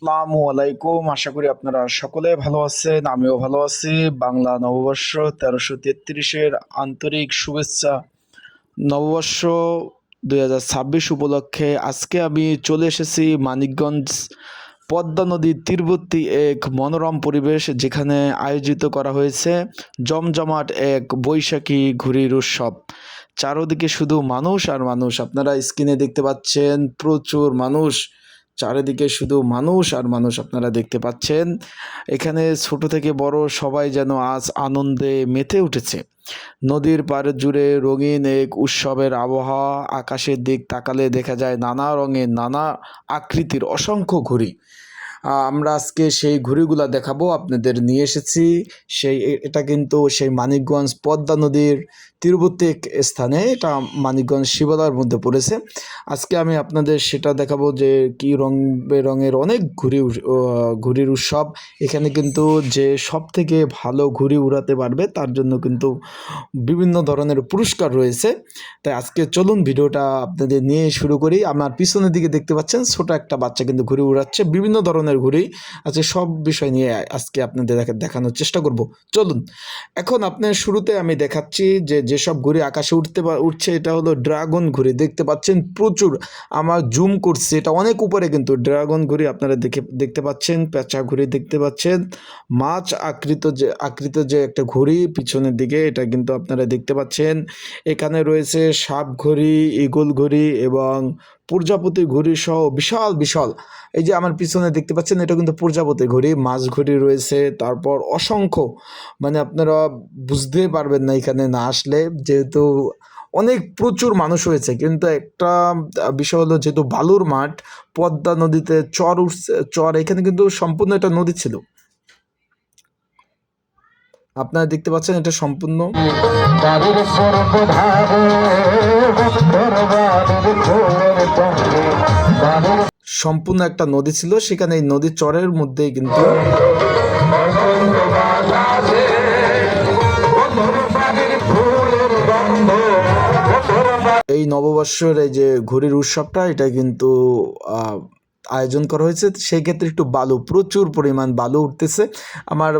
আসসালামু আলাইকুম। আশা করি আপনারা সকলে ভালো আছেন, আমিও ভালো আছি। বাংলা নববর্ষ ১৩৩৩-এর আন্তরিক শুভেচ্ছা। নববর্ষ ২০২৬ উপলক্ষে আজকে আমি চলে এসেছি মানিকগঞ্জ পদ্মা নদীর তীরবর্তী এক মনোরম পরিবেশ, যেখানে আয়োজিত করা হয়েছে জমজমাট এক বৈশাখী ঘুড়ির উৎসব। চারদিকে শুধু মানুষ আর মানুষ। আপনারা স্ক্রিনে দেখতে পাচ্ছেন প্রচুর মানুষ, চারিদিকে শুধু মানুষ আর মানুষ আপনারা দেখতে পাচ্ছেন। এখানে ছোট থেকে বড় সবাই যেন আজ আনন্দে মেতে উঠেছে। নদীর পাড় জুড়ে রঙিন এক উৎসবের আবহাওয়া। আকাশের দিক তাকালে দেখা যায় নানা রঙের নানা আকৃতির অসংখ্য ঘুড়ি। আমরা আজকে সেই ঘুড়িগুলা দেখাবো, আপনাদের নিয়ে এসেছি। এটা কিন্তু সেই মানিকগঞ্জ পদ্মা নদীর তীরবর্তী এক স্থানে, এটা মানিকগঞ্জ শিবালয়ের মধ্যে পড়েছে। আজকে আমি আপনাদের সেটা দেখাবো যে কি রং বেরঙের অনেক ঘুড়ির উৎসব। এখানে কিন্তু যে সব থেকে ভালো ঘুড়ি উড়াতে পারবে তার জন্য কিন্তু বিভিন্ন ধরনের পুরস্কার রয়েছে। তাই আজকে চলুন ভিডিওটা আপনাদের নিয়ে শুরু করি। আমার পিছনের দিকে দেখতে পাচ্ছেন ছোট একটা বাচ্চা কিন্তু ঘুড়ি উড়াচ্ছে, বিভিন্ন ধরনের ঘুড়ি আছে। সব বিষয় নিয়ে আজকে আপনাদের দেখানোর চেষ্টা করব। চলুন, এখন আপনার শুরুতে আমি দেখাচ্ছি যে যেসব ঘুড়ি আকাশে উঠছে, এটা হলো ড্রাগন ঘুড়ি। দেখতে পাচ্ছেন প্রচুর, আমার জুম করছি, এটা অনেক উপরে কিন্তু ড্রাগন ঘুড়ি আপনারা দেখতে পাচ্ছেন। পেঁচা ঘুড়ি দেখতে পাচ্ছেন, মাছ আকৃত যে একটা ঘুড়ি পিছনের দিকে, এটা কিন্তু আপনারা দেখতে পাচ্ছেন। এখানে রয়েছে সাপ ঘড়ি, ঈগল ঘড়ি এবং প্রজাপতি ঘড়ি সহ বিশাল বিশাল, এই যে আমার পিছনে দেখতে পাচ্ছেন এটা কিন্তু প্রজাপতি ঘড়ি। মাছ ঘড়ি রয়েছে, তারপর অসংখ্য, মানে আপনারা বুঝতে পারবেন না এখানে না আসলে, যেহেতু অনেক প্রচুর মানুষ হয়েছে। কিন্তু একটা বিষয় হলো, যেহেতু বালুর মাঠ, পদ্মা নদীতে চর উঠছে, চর এখানে কিন্তু সম্পূর্ণ একটা নদী ছিল। আপনারা দেখতে পাচ্ছেন এটা সম্পূর্ণ সম্পূর্ণ একটা নদী ছিল। সেখানে এই নদীর চরের মধ্যেই কিন্তু এই নববর্ষের এই যে ঘুড়ির উৎসবটা, এটা কিন্তু আয়োজন করা হয়েছে। সেই ক্ষেত্রে একটু বালু, প্রচুর পরিমাণ বালু উঠতেছে আমার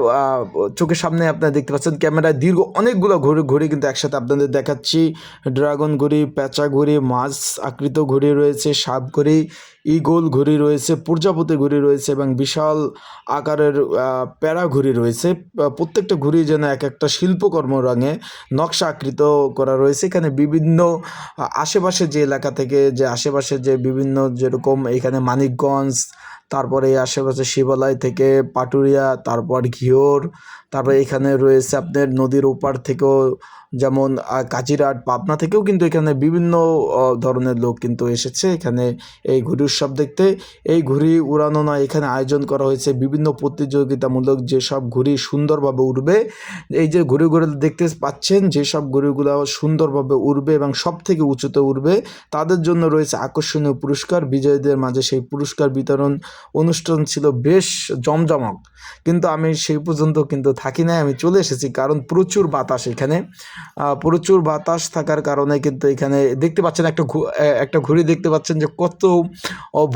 চোখের সামনে। আপনারা দেখতে পাচ্ছেন ক্যামেরায় দীর্ঘ অনেকগুলো ঘুড়ি কিন্তু একসাথে আপনাদের দেখাচ্ছি। ড্রাগন ঘুড়ি, পেঁচা ঘুড়ি, মাছ আকৃত ঘুড়ি রয়েছে, সাপ ঘুড়ি, ঈগল ঘুড়ি রয়েছে, প্রজাপতি ঘুড়ি রয়েছে এবং বিশাল আকারের প্যারা ঘুড়ি রয়েছে। প্রত্যেকটা ঘুড়ি যেন এক একটা শিল্পকর্ম রঙে নকশা আকৃত করা রয়েছে। এখানে বিভিন্ন আশেপাশে যে এলাকা থেকে, যে আশেপাশে যে বিভিন্ন, যেরকম এখানে মানিকগঞ্জ, তারপরে এই আশেপাশে শিবালয় থেকে পাটুরিয়া, তারপর ঘিওর, তারপরে এখানে রয়েছে আপনার নদীর ওপার থেকেও, যেমন কাজিরাট, পাবনা থেকেও কিন্তু এখানে বিভিন্ন ধরনের লোক কিন্তু এসেছে এখানে এই ঘুড়ি উৎসব দেখতে। এই ঘুড়ি উড়ানো না, এখানে আয়োজন করা হয়েছে বিভিন্ন প্রতিযোগিতামূলক, যেসব ঘুড়ি সুন্দরভাবে উড়বে। এই যে ঘুড়িগুলো দেখতে পাচ্ছেন, যেসব ঘুড়িগুলো সুন্দরভাবে উড়বে এবং সব থেকে উঁচুতে উড়বে, তাদের জন্য রয়েছে আকর্ষণীয় পুরস্কার। বিজয়ীদের মাঝে সেই পুরস্কার বিতরণ অনুষ্ঠান ছিল বেশ জমজমক। কিন্তু আমি সেই পর্যন্ত কিন্তু থাকি নাই, আমি চলে এসেছি, কারণ প্রচুর বাতাস এখানে। প্রচুর বাতাস থাকার কারণে কিন্তু এখানে দেখতে পাচ্ছেন একটা ঘুড়ি দেখতে পাচ্ছেন, যে কত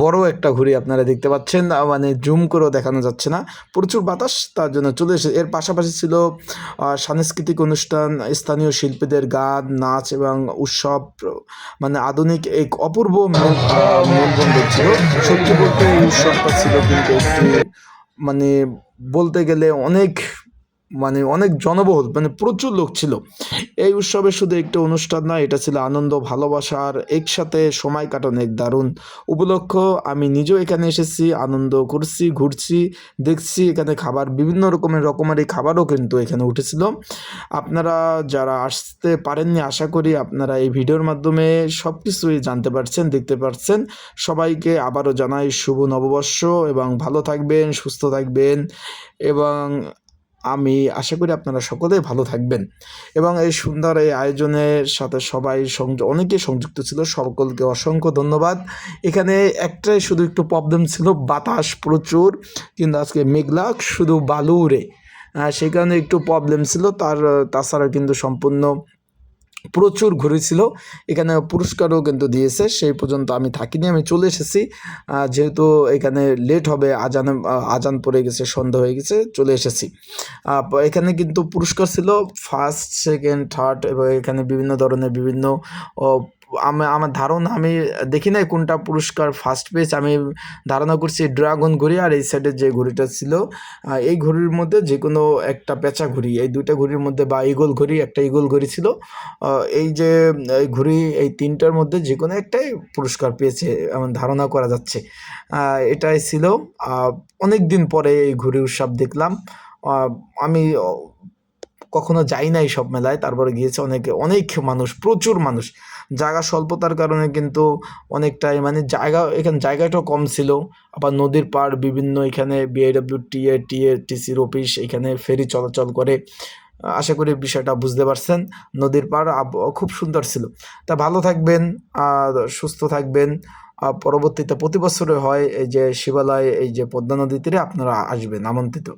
বড় একটা ঘুড়ি আপনারা দেখতে পাচ্ছেন, মানে জুম করেও দেখানো যাচ্ছে না, প্রচুর বাতাস, তার জন্য চলে এসেছে। এর পাশাপাশি ছিল সাংস্কৃতিক অনুষ্ঠান, স্থানীয় শিল্পীদের গান, নাচ এবং উৎসব, মানে আধুনিক এক অপূর্ব মেলবন্ধন ছিল। সত্যি বলতে এই উৎসবটা ছিল কিন্তু একটি, মানে বলতে গেলে অনেক জনবহুল, মানে প্রচুর লোক ছিল। এই উৎসবে শুধু একটি অনুষ্ঠান নয়, এটা ছিল আনন্দ, ভালোবাসার একসাথে সময় কাটানো এক দারুণ উপলক্ষ। আমি নিজেও এখানে এসেছি, আনন্দ করছি, ঘুরছি, দেখছি। এখানে খাবার, বিভিন্ন রকমারি খাবারও কিন্তু এখানে উঠেছিল। আপনারা যারা আসতে পারেননি, আশা করি আপনারা এই ভিডিওর মাধ্যমে সব কিছুই জানতে পারছেন, দেখতে পারছেন। সবাইকে আবারও জানাই শুভ নববর্ষ, এবং ভালো থাকবেন, সুস্থ থাকবেন, এবং আমি আশা করি আপনারা সকলেই ভালো থাকবেন। এবং এই সুন্দর এই আয়োজনের সাথে সবাই অনেকে সংযুক্ত ছিল, সকলকে অসংখ্য ধন্যবাদ। এখানে একটাই শুধু একটু প্রবলেম ছিল, বাতাস প্রচুর, কিন্তু আজকে মেঘলা, শুধু বালু উড়ে, সেই কারণে একটু প্রবলেম ছিল। তাছাড়া কিন্তু সম্পূর্ণ প্রচুর ঘুড়ি ছিল। এখানে পুরস্কারও কিন্তু দিয়েছে। সেই পর্যন্ত আমি থাকিনি, আমি চলে এসেছি। যেহেতু এখানে লেট হবে, আজান পড়ে গেছে, সন্ধ্যা হয়ে গেছে, চলে এসেছি। এখানে কিন্তু পুরস্কার ছিল ফার্স্ট, সেকেন্ড, থার্ড, এবং এখানে বিভিন্ন ধরনের বিভিন্ন ও আমার ধারণা, আমি দেখি নাই কোনটা পুরস্কার ফার্স্ট পেয়েছে। আমি ধারণা করছি ড্রাগন ঘড়ি আর এই সাইডের যে ঘড়িটা ছিল, এই ঘড়ির মধ্যে যে কোনো একটা পেঁচা ঘড়ি, এই দুইটা ঘড়ির মধ্যে, বা ঈগল ঘড়ি, একটা ঈগল ঘড়ি ছিল। এই যে এই ঘড়ি, এই তিনটার মধ্যে যে কোনো একটাই পুরস্কার পেয়েছে এমন ধারণা করা যাচ্ছে। এটাই ছিল। অনেক দিন পরে এই ঘুড়ি উৎসব দেখলাম। আমি কখনো যাই নাই সব মেলায়, তারপরে গিয়েছে, অনেক মানুষ, প্রচুর মানুষ। জায়গা স্বল্পতার কারণে কিন্তু অনেকটাই, মানে এখানে জায়গাটাও কম ছিল। আবার নদীর পাড়, বিভিন্ন এখানে বিআইডব্লিউটিএ টিসির অফিস, এখানে ফেরি চলাচল করে। আশা করি বিষয়টা বুঝতে পারছেন। নদীর পাড় খুব সুন্দর ছিল। তা ভালো থাকবেন, আর সুস্থ থাকবেন। পরবর্তীতে প্রতি বছরে হয় এই যে শিবালয়, এই যে পদ্মা নদীর তীরে আপনারা আসবেন, আমন্ত্রিত।